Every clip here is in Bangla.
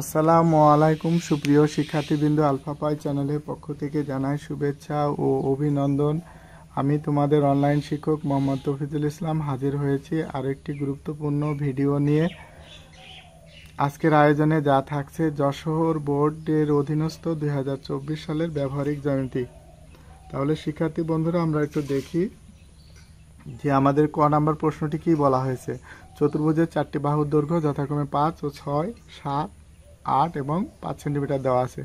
আসসালামু আলাইকুম সুপ্রিয় শিক্ষার্থীবৃন্দ, আলফা পাই চ্যানেলের পক্ষ থেকে জানাই শুভেচ্ছা ও অভিনন্দন। আমি তোমাদের অনলাইন শিক্ষক মোহাম্মদ তৌফিকুল ইসলাম হাজির হয়েছি আরেকটি গুরুত্বপূর্ণ ভিডিও নিয়ে। আজকের আয়োজনে যা থাকছে যশোর বোর্ডের অধীনস্থ 2024 সালের ব্যবহারিক জ্যামিতি। তাহলে শিক্ষার্থী বন্ধুরা আমরা একটু দেখি যে আমাদের ক নাম্বার প্রশ্নটি কি বলা হয়েছে। চতুর্ভুজের 4টি বাহুর দৈর্ঘ্য যথাক্রমে 5 ও 6, 7, 8 এবং 5 সেন্টিমিটার দেওয়া আছে।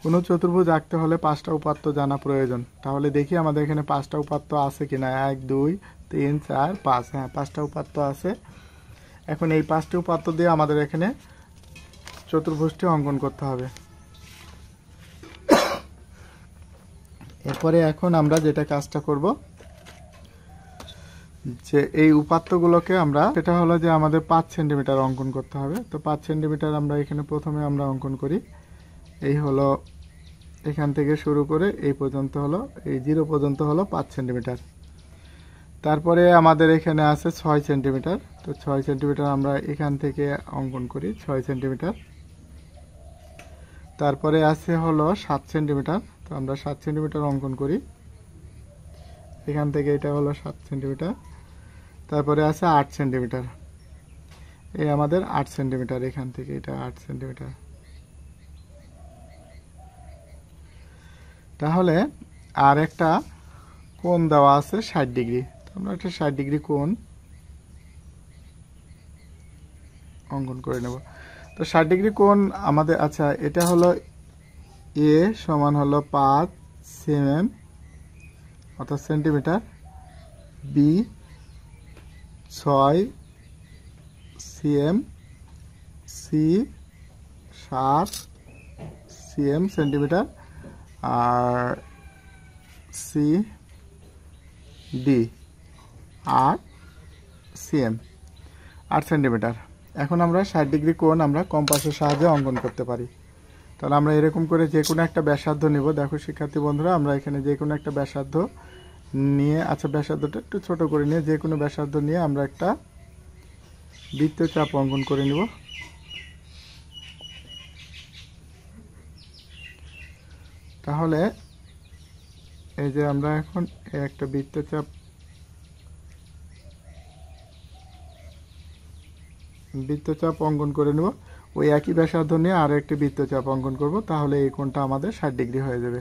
কোনো চতুর্ভুজ আঁকতে হলে 5টা উপাত্ত জানা প্রয়োজন। তাহলে দেখি আমাদের এখানে 5টা উপাত্ত আছে কিনা। 1, 2, 3, 4, 5। হ্যাঁ, 5টা উপাত্ত আছে। এখন এই 5টি উপাত্ত দিয়ে আমাদের এখানে চতুর্ভুজটি অঙ্কন করতে হবে। এরপরে এখন আমরা যেটা কাজটা করব যে এই উপাত্তগুলোকে আমরা, সেটা হলো যে আমাদের 5 সেন্টিমিটার অঙ্কন করতে হবে। তো 5 সেন্টিমিটার আমরা এখানে প্রথমে আমরা অঙ্কন করি। এই হলো এখান থেকে শুরু করে এই পর্যন্ত হলো, এই 0 পর্যন্ত হলো 5 সেন্টিমিটার। তারপরে আমাদের এখানে আছে 6 সেন্টিমিটার। তো 6 সেন্টিমিটার আমরা এখান থেকে অঙ্কন করি 6 সেন্টিমিটার। তারপরে আছে হলো 7 সেন্টিমিটার। তো আমরা 7 সেন্টিমিটার অঙ্কন করি এখান থেকে, এটা হলো 7 সেন্টিমিটার। তারপরে আছে 8 সেন্টিমিটার। এই আমাদের 8 সেন্টিমিটার, এখান থেকে এটা 8 সেন্টিমিটার। তাহলে আর একটা কোণ দেওয়া আছে 60 ডিগ্রি। আমরা একটা 60 ডিগ্রি কোণ অঙ্কন করে নেব। তো 60 ডিগ্রি কোণ আমাদের, আচ্ছা এটা হলো এ সমান হলো 5 mm অর্থাৎ centimetre, B 6 cm, C 7 cm centimetre, আর সি ডি 8 cm 8 সেন্টিমিটার। এখন আমরা 60 ডিগ্রি কোণ আমরা কম্পাসের সাহায্যে অঙ্কন করতে পারি। তাহলে আমরা এরকম করে যে কোনো একটা ব্যাসার্ধ নিব। দেখো শিক্ষার্থী বন্ধুরা, আমরা এখানে যে কোনো একটা ব্যাসার্ধ নিয়ে, আচ্ছা ব্যাসার্ধটা একটু ছোট করে নিয়ে, যে কোনো ব্যাসার্ধ নিয়ে আমরা একটা বৃত্তচাপ অঙ্কন করে নিব। তাহলে এই যে আমরা এখন একটা বৃত্তচাপ অঙ্কন করে নেব। ওই একই ব্যাসার্ধ নিয়ে আরও একটি বৃত্তচাপ অঙ্কন করব। তাহলে এই কোণটা আমাদের 60 ডিগ্রি হয়ে যাবে।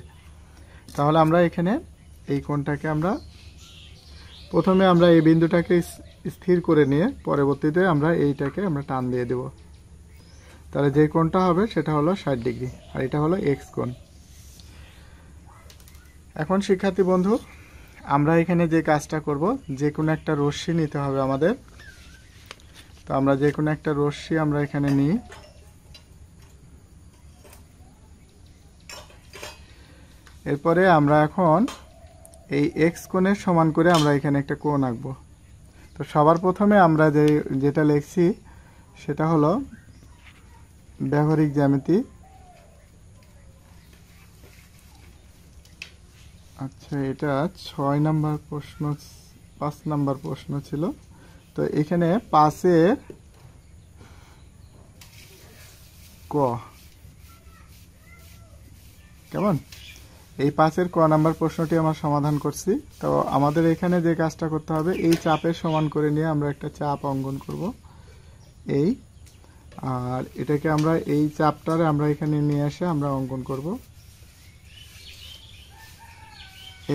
তাহলে আমরা এখানে এই কোণটাকে আমরা প্রথমে আমরা এই বিন্দুটাকে স্থির করে নিয়ে পরবর্তীতে আমরা এইটাকে আমরা টান দিয়ে দেব। তাহলে যে কোণটা হবে সেটা হলো 60 ডিগ্রি, আর এটা হলো এক্স কোণ। এখন শিক্ষার্থী বন্ধু, আমরা এখানে যে কাজটা করব, যে কোনো একটা রশ্মি নিতে হবে আমাদের। তো আমরা যে কোনো একটা রশ্মি আমরা এখানে নিই। এরপরে আমরা এখন এই এক্স কোণের সমান করে আমরা এখানে একটা কোণ আঁকবো। তো সবার প্রথমে আমরা যেটা লিখছি সেটা হলো ব্যবহারিক জ্যামিতি। আচ্ছা, এটা 6 নাম্বার প্রশ্ন, 5 নাম্বার প্রশ্ন ছিল। তো এখানে 5-এর ক, কেমন, এই 5-এর ক নাম্বার প্রশ্নটি আমরা সমাধান করছি। তো আমাদের এখানে যে কাজটা করতে হবে, এই চাপের সমান করে নিয়ে আমরা একটা চাপ অঙ্কন করব এই, আর এটাকে আমরা এই চাপটারে আমরা এখানে নিয়ে এসে আমরা অঙ্কন করব।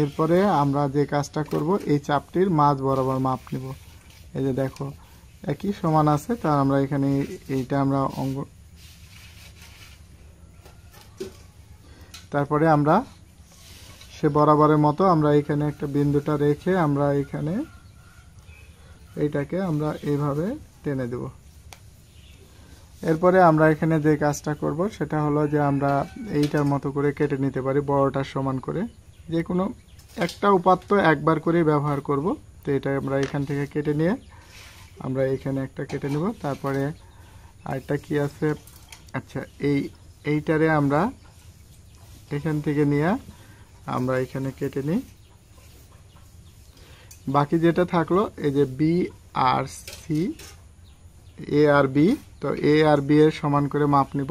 এরপরে আমরা যে কাজটা করব, এই চাপটির মাঝ বরাবর মাপ নিব। এই যে দেখো একই সমান আছে, তার আমরা এখানে এইটা আমরা অঙ্কন, তারপরে আমরা সে বরাবরের মতো আমরা এখানে একটা বিন্দুটা রেখে আমরা এখানে এইটাকে আমরা এইভাবে টেনে দেব। এরপরে আমরা এখানে যে কাজটা করব সেটা হলো যে আমরা এইটার মতো করে কেটে নিতে পারি, বড়টার সমান করে। যে কোনো একটা উপাত্ত একবার করে ব্যবহার করব। তো এটা আমরা এখান থেকে কেটে নিয়ে আমরা এখানে একটা কেটে নেব। তারপরে আরেকটা কি আছে, আচ্ছা এইটারে আমরা এখান থেকে নিয়ে আমরা এখানে কেটে নিই। বাকি যেটা থাকলো এই যে বি আর সি, এ আর বি তো এ আর বি এর সমান করে মাপ নিব।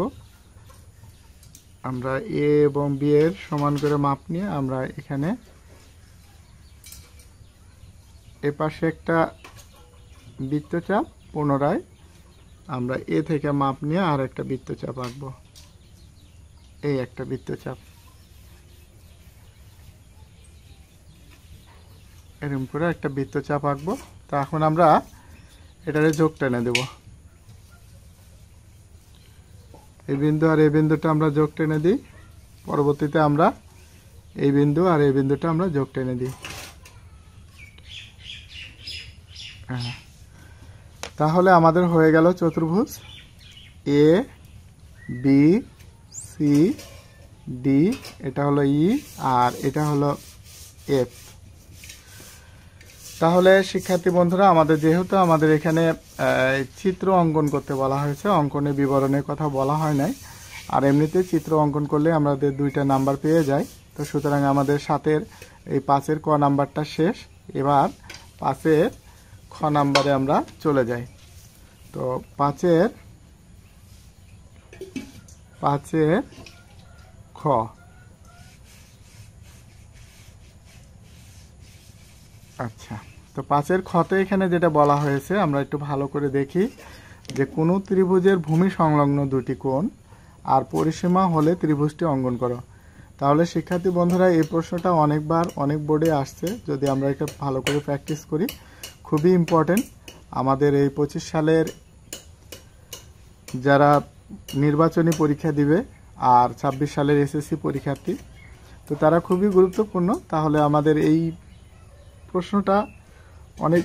আমরা এ এবং বি এর সমান করে মাপ নিয়ে আমরা এখানে এ পাশে একটা বৃত্তচাপ, পুনরায় আমরা এ থেকে মাপ নিয়ে আর একটা বৃত্তচাপ আঁকব। এই একটা বৃত্তচাপ, এরকম করে একটা বৃত্তচাপ আঁকবো। তো এখন আমরা এটারে যোগ টেনে দেব। এই বিন্দু আর এই বিন্দুটা আমরা যোগ টেনে দিই, পরবর্তীতে আমরা এই বিন্দু আর এই বিন্দুটা আমরা যোগ টেনে দিই। হ্যাঁ, তাহলে আমাদের হয়ে গেল চতুর্ভুজ এ বি সি ডি, এটা হলো ই আর এটা হলো এফ। তাহলে শিক্ষার্থী বন্ধুরা, যেহেতু আমাদের এখানে চিত্র অঙ্কন করতে বলা হয়েছে, অঙ্কনের বিবরণের কথা বলা হয় নাই, আর এমনিতে চিত্র অঙ্কন করলে আমাদের 2টা নাম্বার পেয়ে যাই। তো সুতরাং আমাদের 7-এর এই 5-এর ক নাম্বারটা শেষ। এবার 5-এর খ নাম্বারে আমরা চলে যাই। তো 5-এর খ। আচ্ছা, তো 5-এর খতে এখানে যেটা বলা হয়েছে আমরা একটু ভালো করে দেখি, যে কোনো ত্রিভুজের ভূমি সংলগ্ন দুটি কোণ আর পরিসীমা হলে ত্রিভুজটি অঙ্কন করো। তাহলে শিক্ষার্থী বন্ধুরা, এই প্রশ্নটা অনেকবার অনেক বোর্ডে আসছে, যদি আমরা এটা ভালো করে প্র্যাকটিস করি, খুবই ইম্পর্টেন্ট। আমাদের এই 25 সালের যারা নির্বাচনী পরীক্ষা দিবে আর 26 সালের এসএসসি পরীক্ষার্থী, তো তারা খুবই গুরুত্বপূর্ণ। তাহলে আমাদের এই প্রশ্নটা অনেক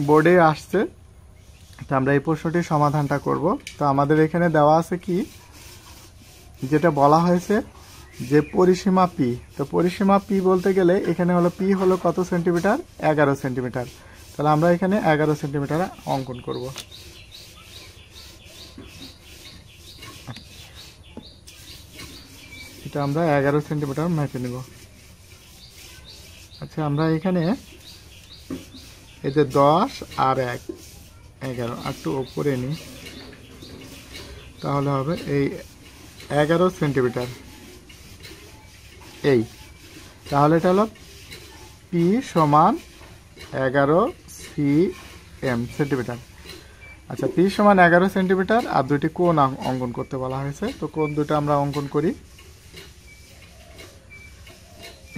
বোর্ডে আসছে, তো আমরা এই প্রশ্নটির সমাধানটা করব। তো আমাদের এখানে দেওয়া আছে কি, যেটা বলা হয়েছে যে পরিসীমা পি। তো পরিসীমা পি বলতে গেলে এখানে হলো পি হলো কত সেন্টিমিটার, 11 সেন্টিমিটার। তাহলে আমরা এখানে 11 সেন্টিমিটার অঙ্কন করব। এটা আমরা 11 সেন্টিমিটার মেপে নেব। আচ্ছা, আমরা এখানে এই যে 10 আর 1 11 একটু উপরে নিই, তাহলে হবে এই 11 সেন্টিমিটার। এই তাহলে এটা হলো পি সমান 11 সিএম সেন্টিমিটার। আচ্ছা, পি সমান 11 সেন্টিমিটার আর দুটি কোণ অঙ্কন করতে বলা হয়েছে। তো কোণ দুটো আমরা অঙ্কন করি,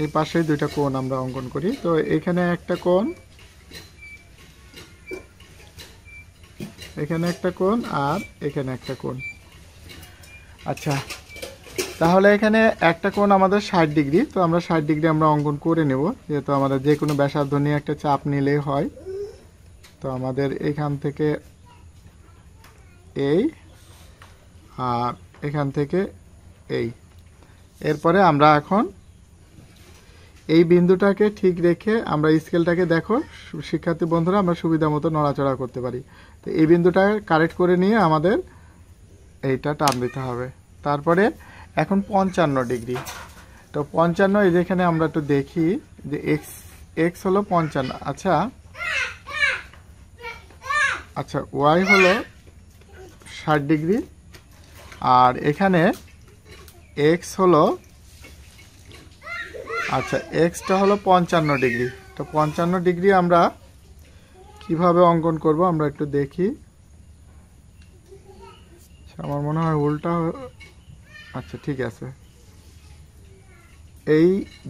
এই পাশে দুইটা কোণ আমরা অঙ্কন করি। তো এখানে একটা কোণ, এখানে একটা কোণ আর এখানে একটা কোণ। আচ্ছা, তাহলে এখানে একটা কোণ আমাদের 60 ডিগ্রি। তো আমরা 60 ডিগ্রি আমরা অঙ্কন করে নেব, যেহেতু আমাদের যে কোনো ব্যাসার্ধ নিয়ে একটা চাপ নিলেই হয়। তো আমাদের এখান থেকে এই আর এখান থেকে এই, এরপরে আমরা এখন এই বিন্দুটাকে ঠিক রেখে আমরা স্কেলটাকে, দেখো শিক্ষার্থী বন্ধুরা, আমরা সুবিধা মতো নড়াচড়া করতে পারি। তো এই বিন্দুটা কারেক্ট করে নিয়ে আমাদের এইটা টান দিতে হবে। তারপরে এখন 55 ডিগ্রি। তো 55, এই যেখানে আমরা একটু দেখি যে এক্স হলো 55। আচ্ছা, ওয়াই হলো 60 ডিগ্রি আর এখানে এক্স হলো, আচ্ছা এক্সটা হলো 55 ডিগ্রি। তো 55 ডিগ্রি আমরা কিভাবে অঙ্কন করব আমরা একটু দেখি। আমার মনে হয় উল্টা, আচ্ছা ঠিক আছে। এই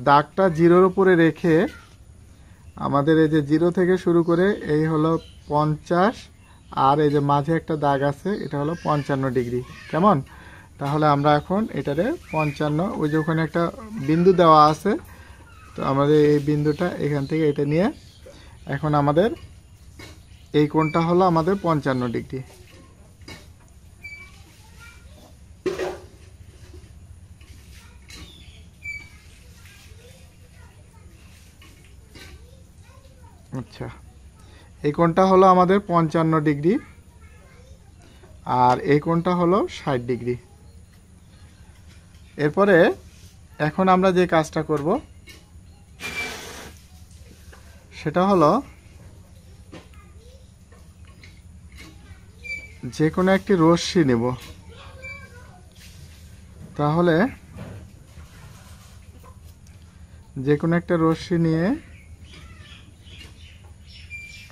দাগটা জিরোর উপরে রেখে আমাদের এই যে 0 থেকে শুরু করে এই হলো 50 আর এই যে মাঝে একটা দাগ আছে, এটা হলো 55 ডিগ্রি। কেমন? তাহলে আমরা এখন এটারে 55, ওই যে ওখানে একটা বিন্দু দেওয়া আছে, তো আমাদের এই বিন্দুটা এখান থেকে এটা নিয়ে এখন আমাদের এই কোণটা হলো আমাদের 55 ডিগ্রি। আচ্ছা, এই কোণটা হলো আমাদের 55 ডিগ্রি আর এই কোণটা হলো 60 ডিগ্রি। এরপরে এখন আমরা যে কাজটা করব সেটা হলো যে কোনো একটি রশ্মি নেব। তাহলে যে কোনো একটা রশ্মি নিয়ে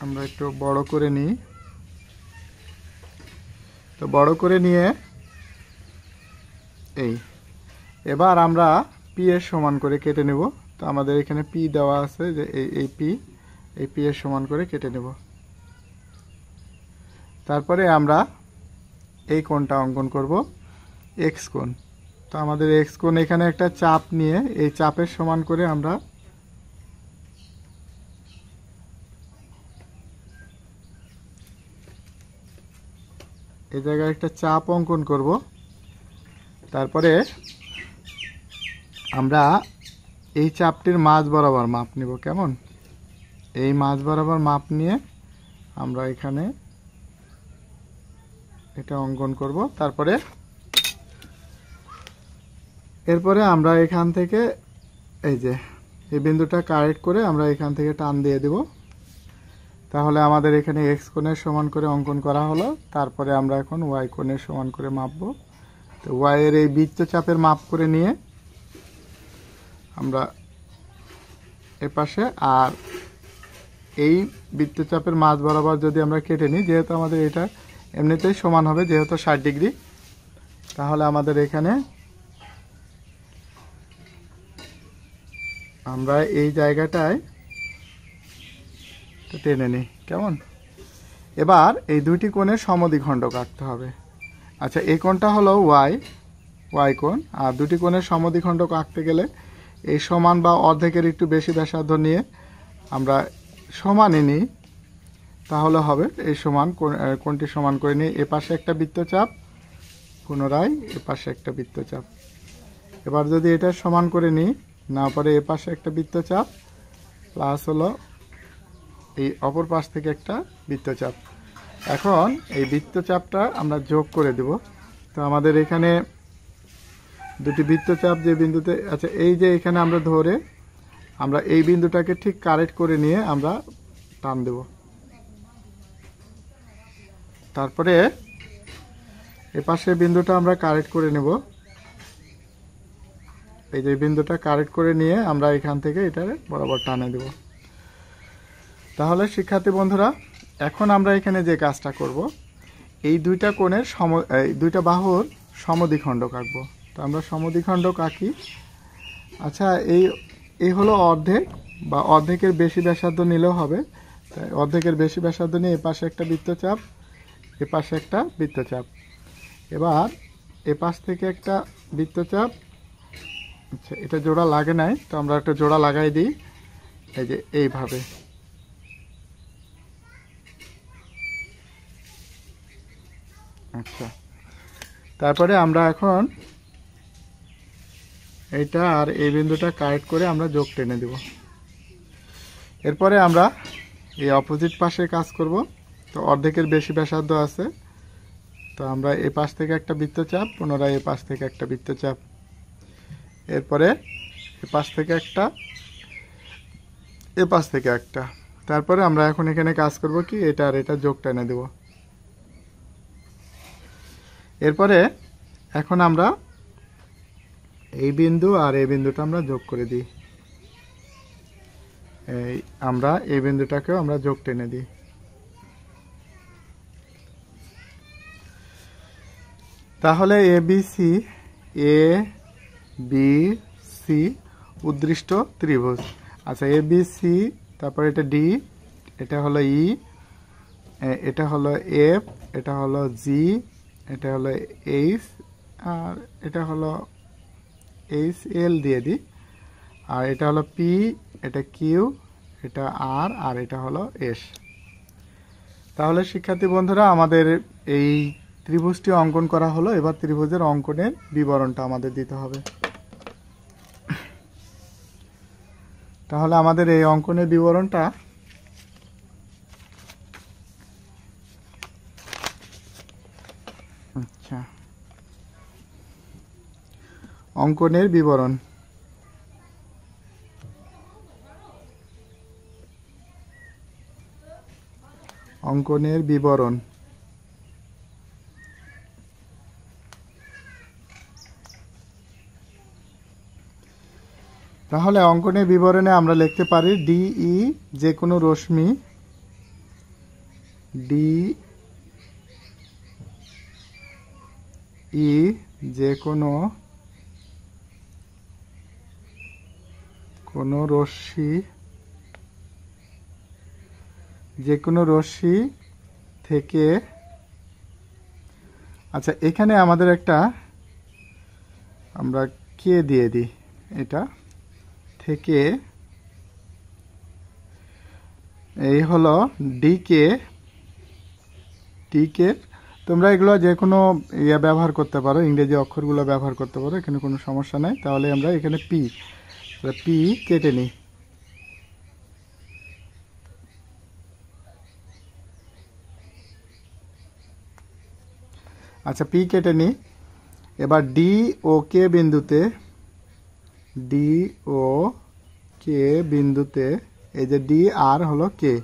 আমরা একটু বড় করে নিই। তো বড় করে নিয়ে এবার আমরা পি এর সমান করে কেটে নেব। তো আমাদের এখানে পি দেওয়া আছে, যে এই পি এর সমান করে কেটে নেব। তারপরে আমরা এই কোণটা অঙ্কন করব, এক্স কোণ। তো আমাদের এক্স কোণ এখানে একটা চাপ নিয়ে এই চাপের সমান করে আমরা এই জায়গায় একটা চাপ অঙ্কন করব। তারপরে আমরা এই চাপটির মাঝ বরাবর মাপ নিব। কেমন? এই মাঝ বরাবর মাপ নিয়ে আমরা এখানে এটা অঙ্কন করব। এরপরে আমরা এখান থেকে এই বিন্দুটা কারেক্ট করে আমরা এখান থেকে টান দিয়ে দেব। তাহলে আমাদের এখানে এক্স কোণের সমান করে অঙ্কন করা হলো। তারপরে আমরা এখন ওয়াই কোণের সমান করে মাপবো। তো ওয়াই এর এই বৃত্তচাপের মাপ করে নিয়ে আমরা এপাশে, আর এই বৃত্তচাপের মাঝ বরাবর যদি আমরা কেটে নিই, যেহেতু আমাদের এটা এমনিতেই সমান হবে, যেহেতু 60 ডিগ্রি, তাহলে আমাদের এখানে আমরা এই জায়গাটায় টেনে নিই। কেমন? এবার এই দুইটি কোণের সমদ্বিখণ্ডক আঁকতে হবে। আচ্ছা, এই কোণটা হলো ওয়াই কোণ, আর দুটি কোণের সমদ্বিখণ্ডক আঁকতে গেলে এই সমান বা অর্ধেকের একটু বেশি ব্যাসার্ধ নিয়ে আমরা সমানই নিই, তাহলে হবে এই সমান কোণটি সমান করে নিয়ে এপাশে একটা বৃত্তচাপ, পুনরায় এপাশে একটা বৃত্তচাপ। এবার যদি এটা সমান করে নিই, না পারে এপাশে একটা বৃত্তচাপ প্লাস হলো এই অপর পাশ থেকে একটা বৃত্তচাপ। এখন এই বৃত্তচাপটা আমরা যোগ করে দেব। তো আমাদের এখানে দুটি বৃত্তচাপ যে বিন্দুতে, আচ্ছা এই যে এখানে আমরা ধরে আমরা এই বিন্দুটাকে ঠিক কারেক্ট করে নিয়ে আমরা টান দেব। তারপরে এপাশে বিন্দুটা আমরা কারেক্ট করে নেব। এই যে বিন্দুটা কারেক্ট করে নিয়ে আমরা এখান থেকে এটা বরাবর টানে দেব। তাহলে শিক্ষার্থী বন্ধুরা, এখন আমরা এখানে যে কাজটা করব, এই দুইটা কোণের দুইটা বাহুর সমদ্বিখণ্ডক আঁকবো। তো আমরা সমদ্বিখণ্ডক আঁকি। আচ্ছা, এই হলো অর্ধেক বা অর্ধেকের বেশি ব্যাসার্ধ নিলেও হবে। তাই অর্ধেকের বেশি ব্যাসার্ধ নিয়ে এপাশে একটা বৃত্তচাপ, এপাশে একটা বৃত্তচাপ। এবার এপাশ থেকে একটা বৃত্তচাপ। আচ্ছা, এটা জোড়া লাগে নাই, তো আমরা একটা জোড়া লাগাই দিই, এই যে এইভাবে। আচ্ছা, তারপরে আমরা এখন এইটা আর এই বিন্দুটা কারেক্ট করে আমরা যোগ টেনে দেব। এরপরে আমরা এই অপোজিট পাশে কাজ করব। তো অর্ধেকের বেশি ব্যাসার্ধ আছে, তো আমরা এই পাশ থেকে একটা বৃত্তচাপ, পুনরায় এই পাশ থেকে একটা বৃত্তচাপ, এরপরে এ পাশ থেকে একটা, এ পাশ থেকে একটা। তারপরে আমরা এখন এখানে কাজ করব কি, এটা আর এটা যোগ টেনে দেব। এরপরে এখন আমরা এই বিন্দু আর এই বিন্দুটা আমরা যোগ করে দিই। আমরা এই বিন্দুটাকেও আমরা যোগ টেনে দিই। তাহলে এ বি সি উদ্দৃষ্ট ত্রিভুজ। আচ্ছা, এ বি সি, তারপর এটা ডি, এটা হলো ই, এটা হলো এফ, এটা হলো জি, এটা হলো এইচ, আর এটা হলো এইচ এল দিয়ে দিই, আর এটা হলো পি, এটা কিউ, এটা আর, আর এটা হলো এস। তাহলে শিক্ষার্থী বন্ধুরা, আমাদের এই ত্রিভুজটি অঙ্কন করা হলো। এবার ত্রিভুজের অঙ্কনের বিবরণটা আমাদের দিতে হবে। তাহলে আমাদের এই অঙ্কনের বিবরণটা, আচ্ছা, অঙ্কনের বিবরণ। অঙ্কনের বিবরণ তাহলে অঙ্কনের বিবরণে আমরা লিখতে পারি ডিই যে কোনো রশ্মি ডিই যে কোনো রশ্মি থেকে, আচ্ছা এখানে আমাদের একটা আমরা কে দিয়ে দিই, এটা থেকে এই হলো ডিকে তোমরা এগুলো যে কোনো ব্যবহার করতে পারো, ইংরেজি অক্ষরগুলো ব্যবহার করতে পারো, এখানে কোনো সমস্যা নাই। তাহলে আমরা এখানে পি কেটে নিই। আচ্ছা পি কেটে নিই। এবার ডি ও কে বিন্দুতে এই যে ডি আর হলো কে,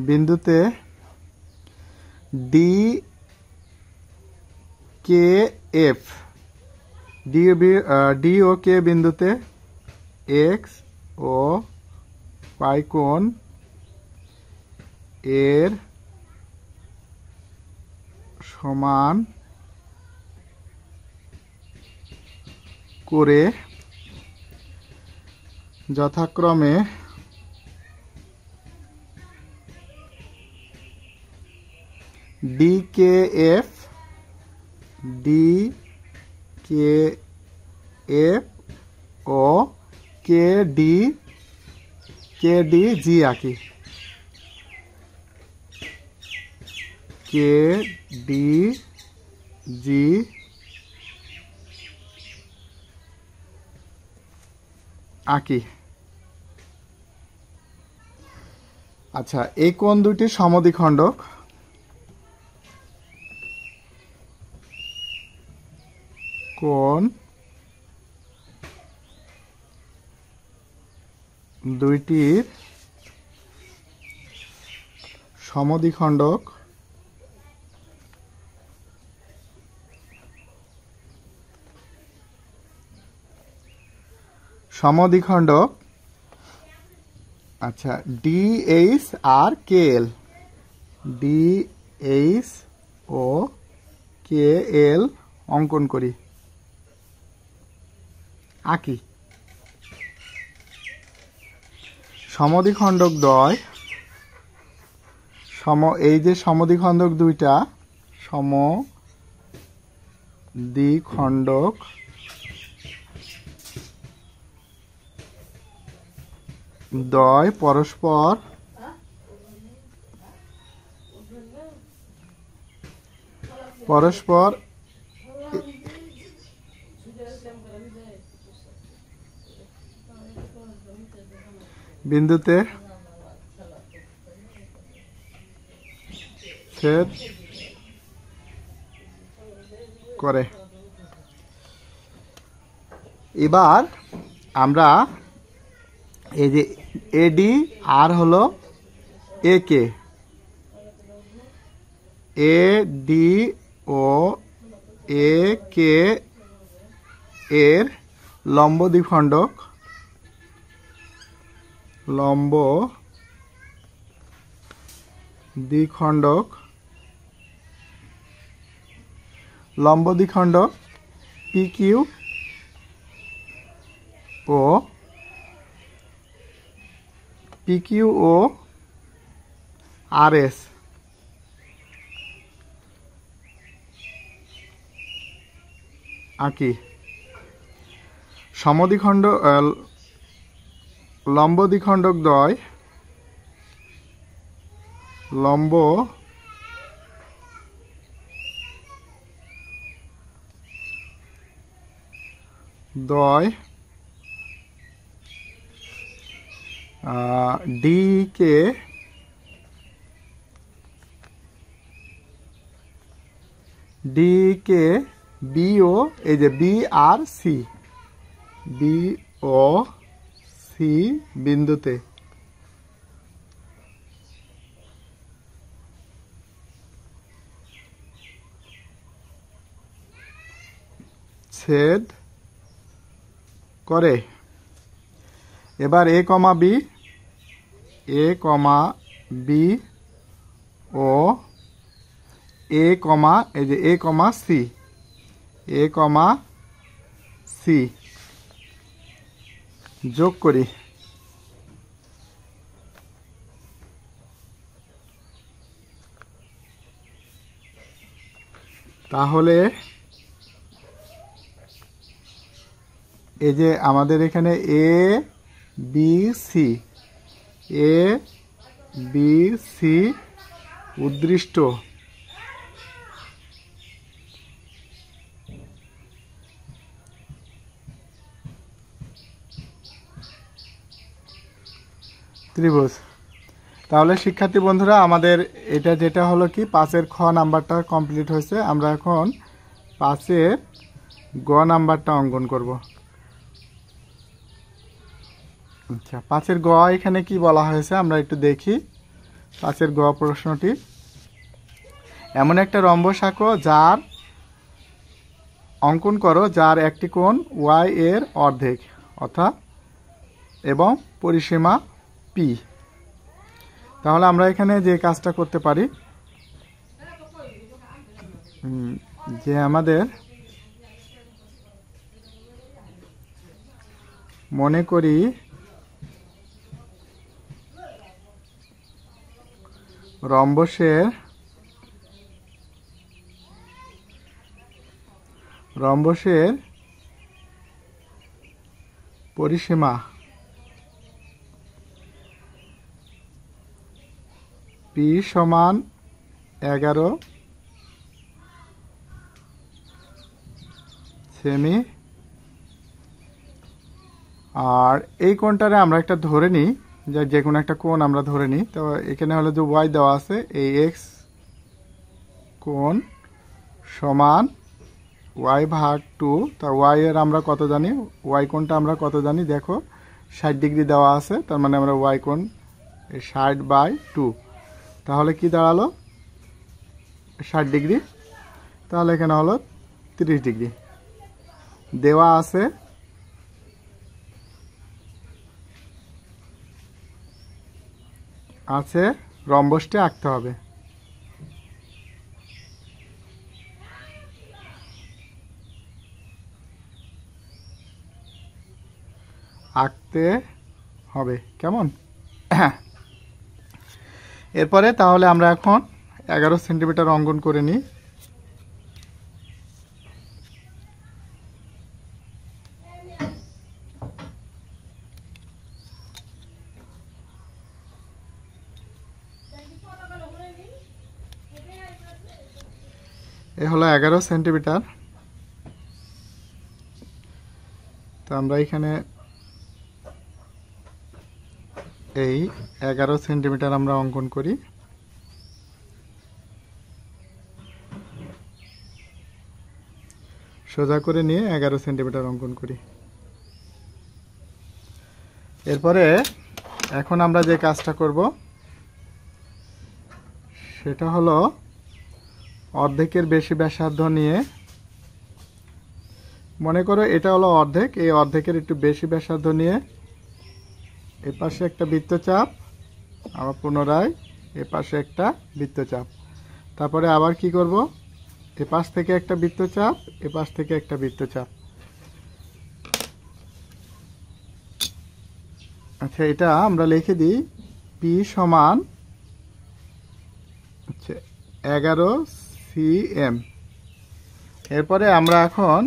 বিন্দুতে ডি কে এফ, ডি ও কে বিন্দুতে এক্স ও ওয়াই কোণ এর সমান করে যথাক্রমে ডিকেএফ ও কেডিজি আঁকি, কেডিজি আঁকি। আচ্ছা এই কোণ দুটি সমদ্বিখণ্ডক, কোণ দুইটির সমদ্বিখণ্ডক আচ্ছা ডিএইচ আর কেএল, ডিএইচ ও কেএল অঙ্কন করি, আঁকি। সমদ্বিখণ্ডক দ্বয় এই যে সমদ্বিখণ্ডক দুইটা সমদ্বিখণ্ডক দ্বয় পরস্পর বিন্দুতে ছেদ করে। এবার আমরা এই যে এডি আর হলো এ কে, এডি ও এ কে এর লম্ব দ্বিখণ্ডক, লম্ব দ্বিখণ্ডক পি কিউ ও আর এস আঁকি। লম্ব দ্বিখণ্ডক দ্বয় ডি কে বিও এই যে বি আর সি বিন্দুতে ছেদ করে। এবার এ কমা বি ও এ কমা এই যে এ কমা সি যোগ করি। তাহলে এই যে আমাদের এখানে এ বি সি উদ্দৃষ্ট ত্রিভুজ। তাহলে শিক্ষার্থী বন্ধুরা আমাদের এটা যেটা হলো কি 5-এর খ নাম্বারটা কমপ্লিট হয়েছে। আমরা এখন 5-এর গ নাম্বারটা অঙ্কন করব। আচ্ছা, 5-এর গ এখানে কি বলা হয়েছে আমরা একটু দেখি। 5-এর গ প্রশ্নটি, এমন একটা রম্বস আঁকো যার অঙ্কন করো যার একটি কোণ y এর অর্ধেক অর্থাৎ এবং পরিসীমা p। তাহলে আমরা এখানে যে কাজটা করতে পারি যে আমাদের মনে করি রম্বসের পরিসীমা p সমান 11 সেমি। আর এই কোণটারে আমরা একটা ধরে নিই, যে কোনো একটা কোণ আমরা ধরে নিই। তো এখানে হলো যে y দেওয়া আছে, এই x কোণ সমান y ভাগ 2। তা y এর আমরা কত জানি, y কোণটা আমরা কত জানি দেখো 60 ডিগ্রি দেওয়া আছে, তার মানে আমরা y কোণ 60/2। তাহলে কি দাঁড়ালো 60 ডিগ্রি, তাহলে এখানে হলো 30 ডিগ্রি দেওয়া আছে। রম্বসটি আঁকতে হবে। কেমন? এরপরে তাহলে আমরা এখন 11 সেন্টিমিটার অঙ্কন করে নিই। এ হলো 11 সেন্টিমিটার। তো আমরা এখানে এই 11 সেন্টিমিটার আমরা অঙ্কন করি। সোজা করে নিয়ে 11 সেন্টিমিটার অঙ্কন করি। এরপরে এখন আমরা যে কাজটা করব সেটা হলো অর্ধেকের বেশি ব্যাসার্ধ নিয়ে, মনে করো এটা হলো অর্ধেক, এই অর্ধেকের একটু বেশি ব্যাসার্ধ নিয়ে এপাশে একটা বৃত্তচাপ, আবার পুনরায় এপাশে একটা বৃত্তচাপ। তারপরে আবার কি করব, এপাশ থেকে একটা বৃত্তচাপ, এপাশ থেকে একটা বৃত্তচাপ। আচ্ছা, এটা আমরা লিখে দিই p সমান 11 cm। এরপরে আমরা এখন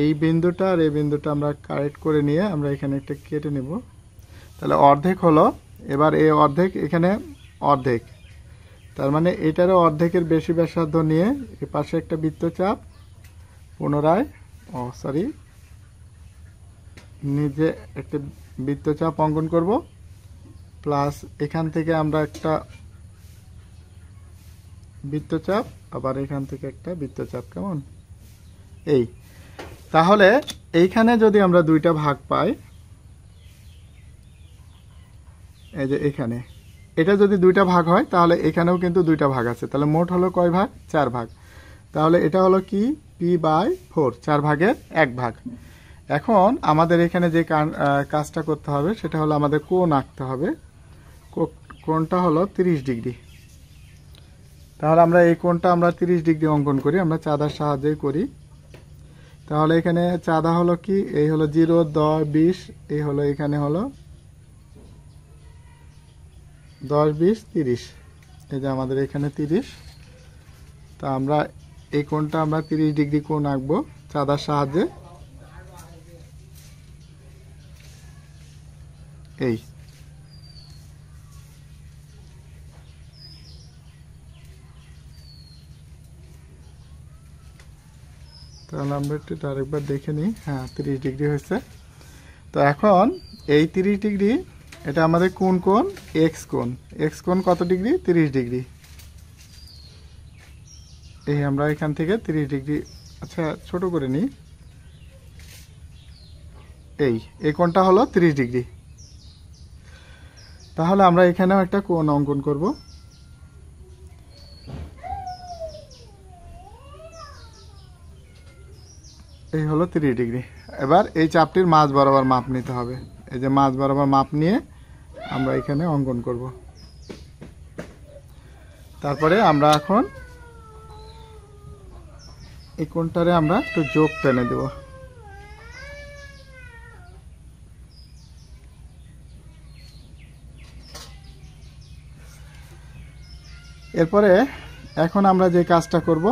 এই বিন্দুটা আর এই বিন্দুটা আমরা কারেক্ট করে নিয়ে আমরা এখানে একটা কেটে নেব। তাহলে অর্ধেক হলো, এবার এই অর্ধেক এখানে অর্ধেক, তার মানে এটারও অর্ধেকের বেশি ব্যাসার্ধ নিয়ে এ পাশে একটা বৃত্তচাপ, পুনরায় নিজে একটা বৃত্তচাপ অঙ্কন করব, প্লাস এখান থেকে আমরা একটা বৃত্তচাপ, আবার এখান থেকে একটা বৃত্তচাপ। কেমন? এই তাহলে এইখানে যদি আমরা দুইটা ভাগ পাই, এই যে এখানে এটা যদি দুইটা ভাগ হয় তাহলে এখানেও কিন্তু দুইটা ভাগ আছে, তাহলে মোট হলো কয় ভাগ? 4 ভাগ। তাহলে এটা হলো কি p/4, 4 ভাগের 1 ভাগ। এখন আমাদের এখানে যে কাজটা করতে হবে সেটা হলো আমাদের কোণ আঁকতে হবে। কোণটা হলো 30 ডিগ্রি। তাহলে আমরা এই কোণটা আমরা 30 ডিগ্রি অঙ্কন করি, আমরা চাঁদার সাহায্যে করি। তাহলে এখানে চাঁদা হলো কি, এই হলো 0, 10, 20, এই হলো এখানে হলো 10, 20, 30, এই যে আমাদের এখানে 30। তা আমরা এই কোণটা আমরা 30 ডিগ্রি কোণ আঁকবো চাঁদার সাহায্যে। এই তাহলে আমরা একটু আরেকবার দেখে নিই। হ্যাঁ, 30 ডিগ্রি হয়েছে। তো এখন এই 30 ডিগ্রি এটা আমাদের কোন কোণ? এক্স কোণ। এক্স কোণ কত ডিগ্রি? 30 ডিগ্রি। এই আমরা এখান থেকে 30 ডিগ্রি, আচ্ছা ছোট করে নিই। এই কোণটা হলো 30 ডিগ্রি। তাহলে আমরা এখানেও একটা কোণ অঙ্কন করব। এই হলো 30 ডিগ্রি। এবার এই চাপটির মাঝ বরাবর মাপ নিতে হবে। এই যে মাঝ বরাবর মাপ নিয়ে আমরা এখানে অঙ্কন করব। তারপরে আমরা এখন এই কোণটারে আমরা একটু যোগ টেনে দেব। এরপরে এখন আমরা যে কাজটা করব,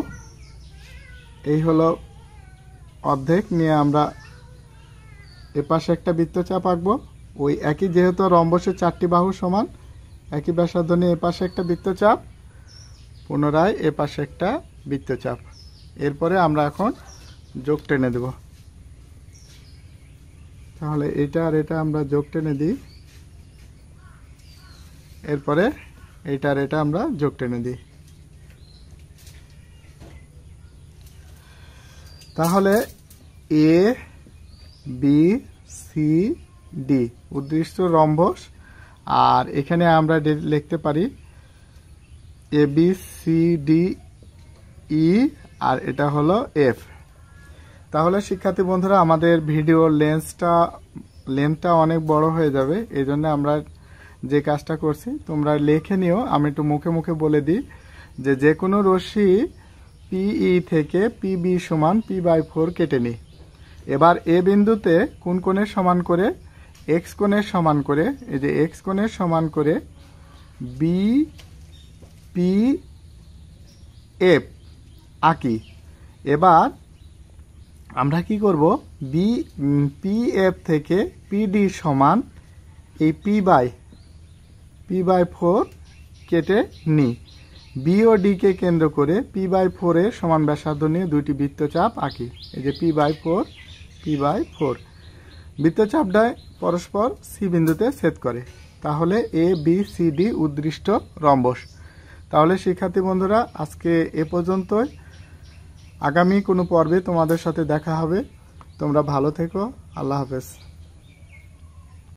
এই হলো অর্ধেক নিয়ে আমরা এপাশে একটা বৃত্তচাপ আঁকবো। ওই একই, যেহেতু রম্বসের 4টি বাহু সমান, একই ব্যাসার্ধ নিয়ে এপাশে একটা বৃত্তচাপ, পুনরায় এপাশে একটা বৃত্তচাপ। এরপরে আমরা এখন যোগ টেনে দেব। তাহলে এটা আর এটা আমরা যোগ টেনে দিই। এরপরে এইটা আর এটা আমরা যোগ টেনে দিই। তাহলে A B C D উদ্দৃষ্ট rhombus, আর এখানে আমরা লিখতে পারি A B C D E, আর এটা হলো এফ। তাহলে শিক্ষার্থী বন্ধুরা, আমাদের ভিডিওর লেন্থটা অনেক বড় হয়ে যাবে, এই জন্য আমরা যে কাজটা করছি তোমরা লিখে নিও। আমি একটু মুখে মুখে বলে দিই যে কোনো রশ্মি পিই থেকে পিবি সমান p/4 কেটে নিই। এবার এ বিন্দুতে কোন কোণের সমান করে? এক্স কোণের সমান করে, এই যে এক্স কোণের সমান করে বি পি এফ আঁকি। এবার আমরা কি করব? পি এফ থেকে পিডি সমান এই p/4 কেটে নিই। বি ও ডি কে কেন্দ্র করে p/4 এর সমান ব্যাসার্ধ নিয়ে দুইটি বৃত্তচাপ আঁকি। এই যে p/4 বৃত্তচাপটায় পরস্পর সি বিন্দুতে ছেদ করে। তাহলে A B C D উদ্দৃষ্ট rhombus. তাহলে শিক্ষার্থী বন্ধুরা, আজকে এ পর্যন্তই। আগামী কোনো পর্বে তোমাদের সাথে দেখা হবে। তোমরা ভালো থেকো। আল্লাহ হাফেজ।